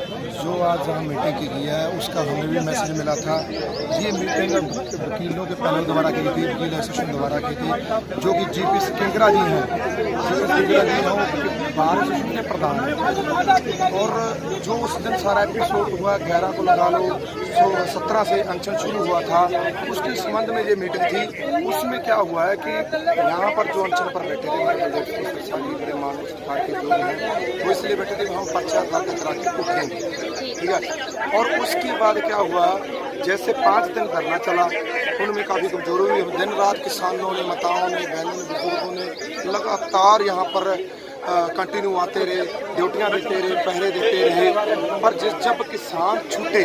जो आज यहाँ मीटिंग की गई है उसका हमें भी मैसेज मिला था। ये मीटिंग वकीलों के पैनल द्वारा की थी, वकील एसोसिएशन द्वारा की थी, जो कि जीपी किंगरा जी हैं, किंगरा जी हैं वो बार एसोसिएशन के प्रधान हैं। और जो उस दिन सारा एपिसोड हुआ 11 को लगा लो 17 से अनशन शुरू हुआ था, उसके संबंध में ये मीटिंग थी। उसमें क्या हुआ है कि यहाँ पर जो अनशन पर बैठे थे बड़े मानव सरकार के लोग हैं, वो इसलिए बैठे थे कि हम पर्चा करा के उठेंगे, ठीक है। और उसके बाद क्या हुआ, जैसे 5 दिन धरना चला, उनमें काफ़ी कमजोरी हुई। दिन रात किसानों ने, माताओं ने, बहनों ने, बुजुर्गों ने लगातार यहाँ पर कंटिन्यू आते रहे, ड्यूटियाँ देते रहे, पहरे देते रहे। पर जब किसान छूटे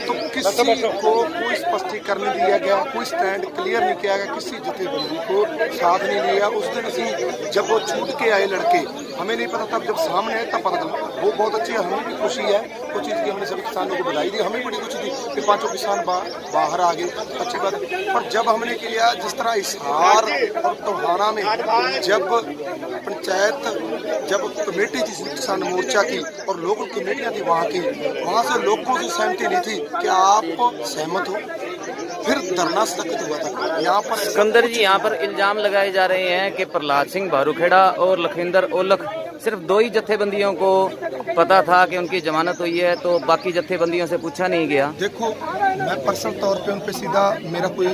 तो किसी को कोई स्पष्टीकरण नहीं दिया गया, कोई स्टैंड क्लियर नहीं किया गया, किसी जथेबंदी को साथ नहीं लिया। उस दिन असी जब वो छूट के आए लड़के, हमें नहीं पता, तब जब सामने आए तब पता चला। वो बहुत अच्छी है, हमें भी खुशी है कुछ चीज़ की। हमने सभी किसानों को बधाई दी, हमें बड़ी खुशी थी कि 5 किसान बाहर आ गए, अच्छी बात। पर जब हमने किया जिस तरह हिसार और टोहाना में जब पंचायत, जब कमेटी थी किसान मोर्चा की और लोकल कमेटियाँ थी वहाँ की, वहाँ से लोगों से सहमति नहीं थी कि आप सहमत हो, फिर धरना स्थगित हुआ था। यहाँ पर सिकंदर जी, यहाँ पर इल्जाम लगाए जा रहे हैं कि प्रहलाद सिंह भारूखेड़ा और लखिंदर ओलख सिर्फ 2 ही जत्थेबंदियों को पता था कि उनकी जमानत हुई है, तो बाकी जत्थेबंदियों से पूछा नहीं गया। देखो, मैं पर्सनल तौर पे उन पे सीधा, मेरा कोई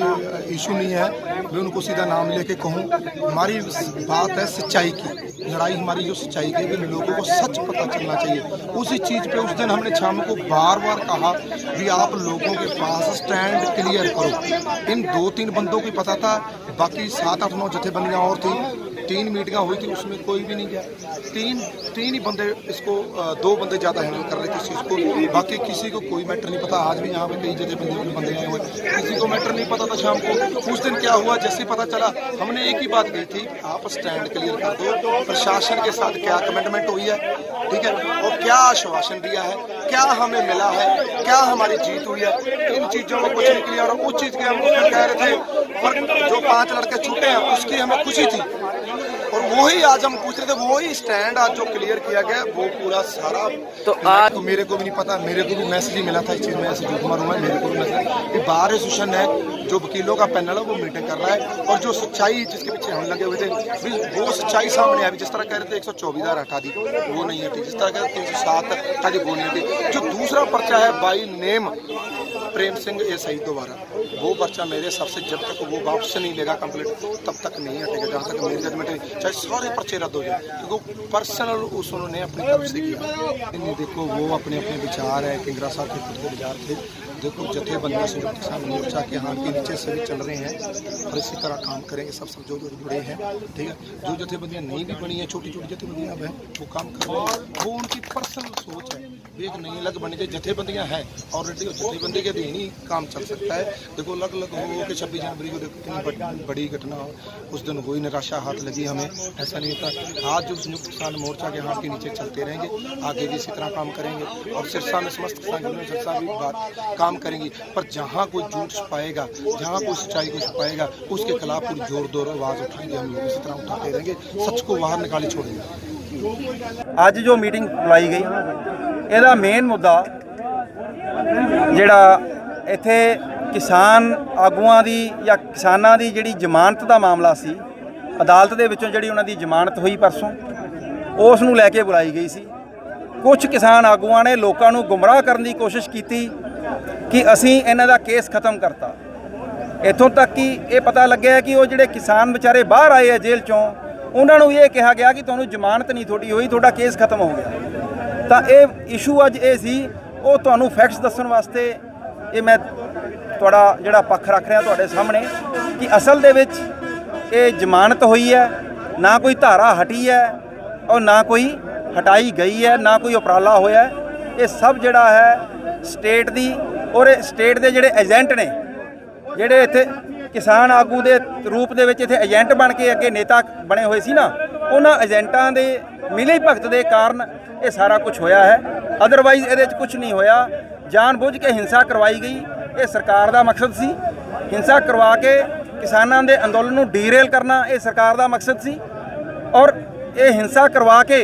इशू नहीं है, मैं उनको सीधा नाम लेके कहूँ। हमारी बात है सच्चाई की, लड़ाई हमारी जो सच्चाई की, भी लोगों को सच पता चलना चाहिए। उसी चीज़ पे उस दिन हमने शाम को बार बार कहा भी आप लोगों के पास स्टैंड क्लियर करो। इन 2-3 बंदों को पता था, बाकी 7-8-9 जत्थेबंदियाँ और थी। 3 मीटिंगां हुई थी, उसमें कोई भी नहीं गया। तीन ही बंदे इसको, 2 बंदे ज़्यादा हैंडल कर रहे थे इस चीज़ को, बाकी किसी को कोई मैटर नहीं पता। आज भी यहाँ पे कई बंदे आए हुए, किसी को मैटर नहीं पता था शाम को। उस दिन क्या हुआ, जैसे पता चला, हमने एक ही बात कही थी, आप स्टैंड क्लियर कर दो। प्रशासन के साथ क्या कमिटमेंट हुई है, ठीक है, और क्या आश्वासन दिया है, क्या हमें मिला है, क्या हमारी जीत हुई है, इन चीज़ों में कुछ नहीं क्लियर। और उस चीज़ के हम कह रहे थे, पर जो 5 लड़के छूटे हैं उसकी हमें खुशी थी, और वही आज हम पूछ रहे थे, वही स्टैंड आज जो क्लियर किया गया वो पूरा सारा। तो आज तो मेरे को भी नहीं पता, मेरे को भी मैसेज ही मिला था इस चीज़ में, ऐसे झूठ मारूंगा, मेरे को भी मैसेज। बार एसोसिएशन है, जो वकीलों का पैनल है, वो मीटिंग कर रहा है, और जो सच्चाई जिसके पीछे हम लगे हुए थे वो सच्चाई सामने आई। जिस तरह कह रहे थे 124 हटा दी, वो नहीं हटी। जिस तरह कह रहे थे 307 हटा दी, वो नहीं हटी। जो दूसरा पर्चा है बाई नेम प्रेम सिंह ए शहीद दोबारा, वो पर्चा मेरे हिसाब से जब तक वो वापस नहीं लेगा कंप्लीट, तब तक नहीं हटेगा, जहाँ तक मेरी जजमेंट है। चाहे सारे पर्चे रद्द हो जाए, क्योंकि पर्सनल उन्होंने अपनी तरफ से किया। नहीं, देखो, वो अपने अपने विचार है, किंगरा साहब के खुद के विचार थे। देखो, जथेबंदियाँ संयुक्त किसान मोर्चा के हाथ के नीचे सभी चल रहे हैं, और इसी तरह काम करेंगे सब जो जुड़े हैं, ठीक है। जो जथेबंदियाँ नहीं भी बनी हैं, छोटी छोटी जथेबंदियाँ हैं, वो काम कर रहे हैं, वो उनकी पर्सनल सोच है। एक नहीं अलग बनी गई जथेबंदियाँ हैं ऑलरेडी, जथेबंदी के अधीन ही काम चल सकता है। देखो, अलग अलग हो के 26 जनवरी को देखो कितनी बड़ी घटना हो, उस दिन हुई, निराशा हाथ लगी हमें, ऐसा नहीं होता। आज जो संयुक्त किसान मोर्चा के हाथ के नीचे चलते रहेंगे, आगे भी इसी तरह काम करेंगे, और सिरसा में समस्त किसान यूनियन सिरसा भी काम करेंगी। पर जहाँ कोई झूठ छुपाएगा, जहाँ कोई सच्चाई को छुपाएगा, उसके खिलाफ पूरी जोर आवाज़ उठाएंगे हम लोग, इसी तरह उठाते रहेंगे, सच को बाहर निकाले छोड़ेंगे। ਅੱਜ जो मीटिंग बुलाई गई, ਇਹਦਾ ਮੇਨ ਮੁੱਦਾ ਜਿਹੜਾ ਇੱਥੇ ਕਿਸਾਨ ਆਗੂਆਂ ਦੀ ਜਾਂ ਕਿਸਾਨਾਂ ਦੀ ਜਿਹੜੀ ਜ਼ਮਾਨਤ ਦਾ ਮਾਮਲਾ ਸੀ, ਅਦਾਲਤ ਦੇ ਵਿੱਚੋਂ ਜਿਹੜੀ ਉਹਨਾਂ ਦੀ ਜ਼ਮਾਨਤ ਹੋਈ ਪਰਸੋਂ, ਉਸ ਨੂੰ ਲੈ ਕੇ ਬੁਲਾਈ ਗਈ ਸੀ। ਕੁਝ ਕਿਸਾਨ ਆਗੂਆਂ ਨੇ ਲੋਕਾਂ ਨੂੰ ਗੁੰਮਰਾਹ ਕਰਨ ਦੀ ਕੋਸ਼ਿਸ਼ ਕੀਤੀ ਕਿ ਅਸੀਂ ਇਹਨਾਂ ਦਾ ਕੇਸ ਖਤਮ ਕਰਤਾ। ਇੱਥੋਂ ਤੱਕ ਕਿ ਇਹ ਪਤਾ ਲੱਗਿਆ ਕਿ ਉਹ ਜਿਹੜੇ ਕਿਸਾਨ ਵਿਚਾਰੇ ਬਾਹਰ ਆਏ ਆ ਜੇਲ੍ਹ 'ਚੋਂ, ਉਹਨਾਂ ਨੂੰ ਇਹ ਕਿਹਾ ਗਿਆ ਕਿ ਤੁਹਾਨੂੰ ਜ਼ਮਾਨਤ ਨਹੀਂ ਤੁਹਾਡੀ ਹੋਈ, ਤੁਹਾਡਾ ਕੇਸ ਖਤਮ ਹੋ ਗਿਆ। ਤਾਂ ਇਹ ਇਸ਼ੂ ਅੱਜ ਇਹ ਸੀ, ਉਹ ਤੁਹਾਨੂੰ ਫੈਕਟਸ ਦੱਸਣ ਵਾਸਤੇ ਇਹ ਮੈਂ ਤੁਹਾਡਾ ਜਿਹੜਾ ਪੱਖ ਰੱਖ ਰਿਹਾ ਤੁਹਾਡੇ ਸਾਹਮਣੇ, ਕਿ ਅਸਲ ਦੇ ਵਿੱਚ ਇਹ ਜ਼ਮਾਨਤ ਹੋਈ ਹੈ, ਨਾ ਕੋਈ ਧਾਰਾ ਹਟੀ ਹੈ ਔਰ ਨਾ ਕੋਈ ਹਟਾਈ ਗਈ ਹੈ, ਨਾ ਕੋਈ ਉਪਰਾਲਾ ਹੋਇਆ। ਇਹ ਸਭ ਜਿਹੜਾ ਹੈ ਸਟੇਟ ਦੀ, ਔਰ ਇਹ ਸਟੇਟ ਦੇ ਜਿਹੜੇ ਏਜੰਟ ਨੇ, ਜਿਹੜੇ ਇੱਥੇ ਕਿਸਾਨ ਆਗੂ ਦੇ ਰੂਪ ਦੇ ਵਿੱਚ ਇੱਥੇ ਏਜੰਟ ਬਣ ਕੇ ਅੱਗੇ ਨੇਤਾ ਬਣੇ ਹੋਏ ਸੀ ਨਾ, ਉਹਨਾਂ ਏਜੰਟਾਂ ਦੇ ਮਿਲੀ ਭਗਤ ਦੇ ਕਾਰਨ ਇਹ ਸਾਰਾ ਕੁਝ ਹੋਇਆ ਹੈ। ਅਦਰਵਾਈਜ਼ ਇਹਦੇ 'ਚ ਕੁਝ ਨਹੀਂ ਹੋਇਆ। ਜਾਣ ਬੁੱਝ ਕੇ ਹਿੰਸਾ ਕਰਵਾਈ ਗਈ, ਇਹ ਸਰਕਾਰ ਦਾ ਮਕਸਦ ਸੀ। ਹਿੰਸਾ ਕਰਵਾ ਕੇ ਕਿਸਾਨਾਂ ਦੇ ਅੰਦੋਲਨ ਨੂੰ ਡੀਰੇਲ ਕਰਨਾ ਇਹ ਸਰਕਾਰ ਦਾ ਮਕਸਦ ਸੀ, ਔਰ ਇਹ ਹਿੰਸਾ ਕਰਵਾ ਕੇ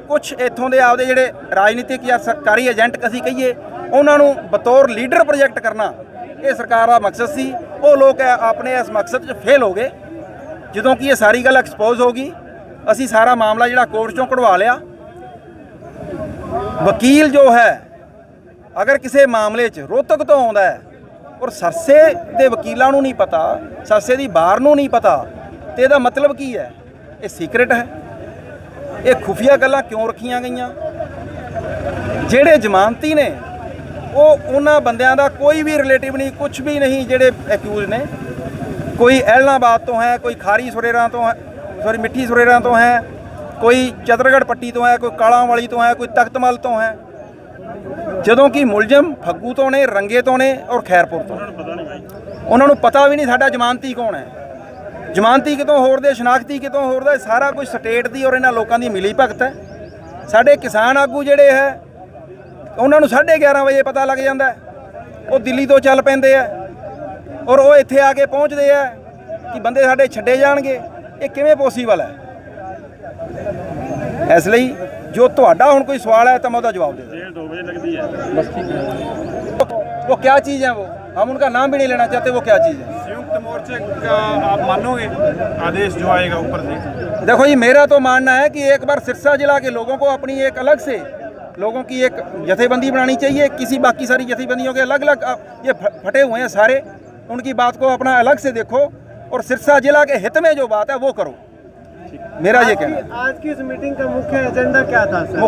ਕੁਝ ਇੱਥੋਂ ਦੇ ਆਪਦੇ ਜਿਹੜੇ ਰਾਜਨੀਤਿਕ ਜਾਂ ਸਰਕਾਰੀ ਏਜੰਟ ਅਸੀਂ ਕਹੀਏ ਉਹਨਾਂ ਨੂੰ ਬਤੌਰ ਲੀਡਰ ਪ੍ਰੋਜੈਕਟ ਕਰਨਾ ਇਹ ਸਰਕਾਰ ਦਾ ਮਕਸਦ ਸੀ। ਉਹ ਲੋਕ ਆਪਣੇ ਇਸ ਮਕਸਦ 'ਚ ਫੇਲ ਹੋ ਗਏ। ਜਦੋਂ ਕਿ ਇਹ ਸਾਰੀ ਗੱਲ ਐਕਸਪੋਜ਼ ਹੋ ਗਈ, ਅਸੀਂ ਸਾਰਾ ਮਾਮਲਾ ਜਿਹੜਾ ਕੋਰਟ 'ਚੋਂ ਕਢਵਾ ਲਿਆ। ਵਕੀਲ ਜੋ ਹੈ ਅਗਰ ਕਿਸੇ ਮਾਮਲੇ 'ਚ ਰੋਹਤਕ ਤੋਂ ਆਉਂਦਾ ਹੈ ਔਰ ਸਰਸੇ ਦੇ ਵਕੀਲਾਂ ਨੂੰ ਨਹੀਂ ਪਤਾ, ਸਰਸੇ ਦੀ ਬਾਰ ਨੂੰ ਨਹੀਂ ਪਤਾ, ਤੇ ਇਹਦਾ ਮਤਲਬ ਕੀ ਹੈ? ਇਹ ਸੀਕ੍ਰੇਟ ਹੈ। ਇਹ ਖੁਫੀਆ ਗੱਲਾਂ ਕਿਉਂ ਰੱਖੀਆਂ ਗਈਆਂ? ਜਿਹੜੇ ਜ਼ਮਾਨਤੀ ਨੇ ਉਹ ਉਹਨਾਂ ਬੰਦਿਆਂ ਦਾ ਕੋਈ ਵੀ ਰਿਲੇਟਿਵ ਨਹੀਂ, ਕੁਝ ਵੀ ਨਹੀਂ। ਜਿਹੜੇ ਐਕਿਊਜ਼ ਨੇ ਕੋਈ ਐਲਨਾਬਾਦ ਤੋਂ ਹੈ, ਕੋਈ ਖਾਰੀ ਸੁਰੇਰਾਂ ਤੋਂ ਹੈ, ਸੌਰੀ ਮਿੱਠੀ ਸੁਰੇਰਾਂ ਤੋਂ ਹੈ, ਕੋਈ ਚਤਰਗੜ੍ਹ ਪੱਟੀ ਤੋਂ ਹੈ, ਕੋਈ ਕਾਲਾਂ ਵਾਲੀ ਤੋਂ ਹੈ, ਕੋਈ ਤਖਤਮਲ ਤੋਂ ਹੈ। ਜਦੋਂ ਕਿ ਮੁਲਜ਼ਮ ਫੱਗੂ ਤੋਂ ਨੇ, ਰੰਗੇ ਤੋਂ ਨੇ ਔਰ ਖੈਰਪੁਰ ਤੋਂ। ਉਹਨਾਂ ਨੂੰ ਪਤਾ ਵੀ ਨਹੀਂ ਸਾਡਾ ਜ਼ਮਾਨਤੀ ਕੌਣ ਹੈ, ਜ਼ਮਾਨਤੀ ਕਿਤੋਂ ਹੋਰ ਦੇ, ਸ਼ਨਾਖਤੀ ਕਿਤੋਂ ਹੋਰ ਦਾ। ਸਾਰਾ ਕੁਝ ਸਟੇਟ ਦੀ ਔਰ ਇਹਨਾਂ ਲੋਕਾਂ ਦੀ ਮਿਲੀ ਭਗਤ ਹੈ। ਸਾਡੇ ਕਿਸਾਨ ਆਗੂ ਜਿਹੜੇ ਹੈ ਉਹਨਾਂ ਨੂੰ 11:30 ਵਜੇ ਪਤਾ ਲੱਗ ਜਾਂਦਾ ਹੈ, ਉਹ ਦਿੱਲੀ ਤੋਂ ਚੱਲ ਪੈਂਦੇ ਆ ਔਰ ਉਹ ਇੱਥੇ ਆ ਕੇ ਪਹੁੰਚਦੇ ਆ ਕਿ ਬੰਦੇ ਸਾਡੇ ਛੱਡੇ ਜਾਣਗੇ। ਇਹ ਕਿਵੇਂ ਪੋਸੀਬਲ ਹੈ? ਇਸ ਲਈ ਜੋ ਤੁਹਾਡਾ ਹੁਣ ਕੋਈ सवाल है तो मैं उसका जवाब दे दूँ। 2 बजे लगती है वो क्या चीज़ है? वो हम उनका नाम भी नहीं लेना चाहते। वो क्या चीज़ है? संयुक्त मोर्चे का आप मानोगे आदेश जो आएगा ऊपर से? देखो जी, मेरा तो मानना है कि एक बार सिरसा जिला के लोगों को अपनी एक अलग से लोगों की एक जथेबंदी बनानी चाहिए। किसी बाकी सारी जथेबंदियों के अलग अलग ये फटे हुए हैं सारे, उनकी बात को अपना अलग से देखो और सिरसा जिला के हित में जो बात है वो करो। मेरा ये कहना है। आज की इस मीटिंग का मुख्य एजेंडा क्या था सर?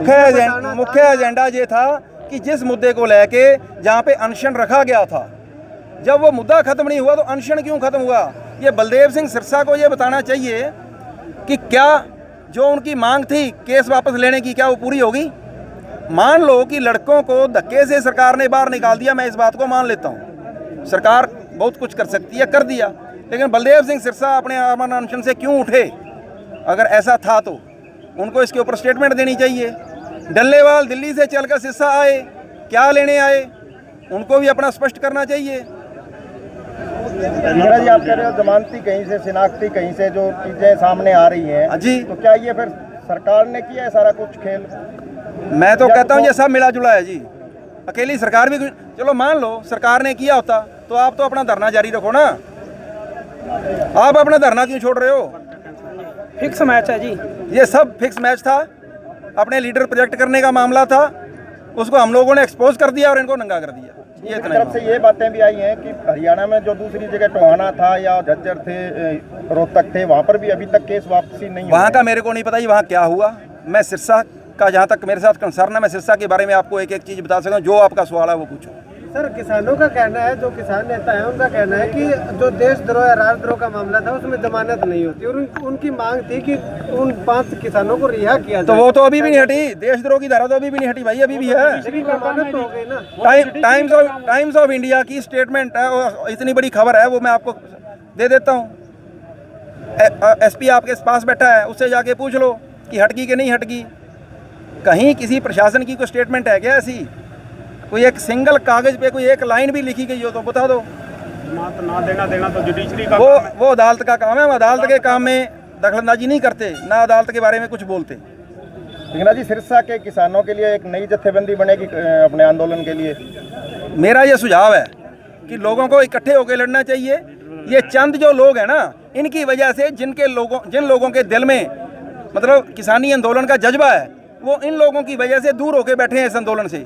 मुख्य एजेंडा ये था कि जिस मुद्दे को लेके जहाँ पे अनशन रखा गया था, जब वो मुद्दा खत्म नहीं हुआ तो अनशन क्यों खत्म हुआ? ये बलदेव सिंह सिरसा को ये बताना चाहिए कि क्या जो उनकी मांग थी केस वापस लेने की, क्या वो पूरी होगी? मान लो कि लड़कों को धक्के से सरकार ने बाहर निकाल दिया, मैं इस बात को मान लेता हूँ, सरकार बहुत कुछ कर सकती है, कर दिया, लेकिन बलदेव सिंह सिरसा अपने अमन अनशन से क्यों उठे? अगर ऐसा था तो उनको इसके ऊपर स्टेटमेंट देनी चाहिए। डल्लेवाल दिल्ली से चलकर सिरसा आए, क्या लेने आए, उनको भी अपना स्पष्ट करना चाहिए। मीरा जी, आप कह रहे हो जमानती कहीं से, शिनाख्ती कहीं से जो चीज़ें सामने आ रही हैं जी, तो क्या ये फिर सरकार ने किया है सारा कुछ खेल? मैं तो कहता हूँ ये सब मिला जुला है जी। अकेली सरकार भी, चलो मान लो सरकार ने किया होता तो आप तो अपना धरना जारी रखो ना। आप अपना धरना क्यों छोड़ रहे हो? फिक्स मैच है जी, ये सब फिक्स मैच था, अपने लीडर प्रोजेक्ट करने का मामला था, उसको हम लोगों ने एक्सपोज कर दिया और इनको नंगा कर दिया। ये इतना तरफ से ये बातें भी आई हैं कि हरियाणा में जो दूसरी जगह टोहाना था या झज्जर थे, रोहतक थे, वहाँ पर भी अभी तक केस वापसी नहीं। वहाँ का मेरे को नहीं पता जी वहाँ क्या हुआ। मैं सिरसा का जहाँ तक मेरे साथ कंसर्न है, मैं सिरसा के बारे में आपको एक एक चीज़ बता सकता हूँ। जो आपका सवाल है वो पूछो। सर, किसानों का कहना है, जो किसान नेता है उनका कहना है कि जो देशद्रोह या राजद्रोह का मामला था उसमें जमानत नहीं होती और उनकी मांग थी कि उन 5 किसानों को रिहा किया जाए। तो वो तो अभी भी नहीं हटी, देशद्रोह की धारा तो अभी भी नहीं हटी भाई, अभी भी है। लेकिन जमानत तो हो गई ना। टाइम्स ऑफ इंडिया की स्टेटमेंट है, वो इतनी बड़ी खबर है, वो मैं आपको दे देता हूँ। एसपी आपके पास बैठा है, उससे जाके पूछ लो कि हटगी कि नहीं हटगी। कहीं किसी प्रशासन की कोई स्टेटमेंट है क्या ऐसी? कोई एक सिंगल कागज पे कोई एक लाइन भी लिखी गई हो तो बता दो। ना देना तो जुडिशरी का वो अदालत का काम है। हम अदालत के काम में दखलंदाजी नहीं करते, ना अदालत के बारे में कुछ बोलते। लेकिन जी, सिरसा के किसानों के लिए एक नई जत्थेबंदी बनेगी अपने आंदोलन के लिए। मेरा ये सुझाव है कि लोगों को इकट्ठे होकर लड़ना चाहिए। ये चंद जो लोग हैं ना, इनकी वजह से जिन लोगों के दिल में मतलब किसानी आंदोलन का जज्बा है, वो इन लोगों की वजह से दूर होकर बैठे हैं इस आंदोलन से।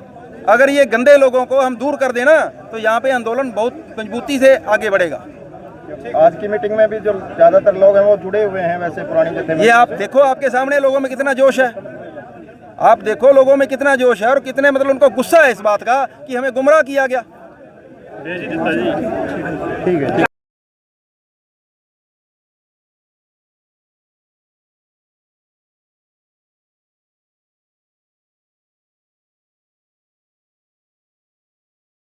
अगर ये गंदे लोगों को हम दूर कर देना तो यहाँ पे आंदोलन बहुत मजबूती से आगे बढ़ेगा। आज की मीटिंग में भी जो ज़्यादातर लोग हैं वो जुड़े हुए हैं वैसे पुरानी जत्थे। ये आप देखो, आपके सामने लोगों में कितना जोश है। आप देखो लोगों में कितना जोश है और कितने मतलब उनको गुस्सा है इस बात का कि हमें गुमराह किया गया। ठीक है।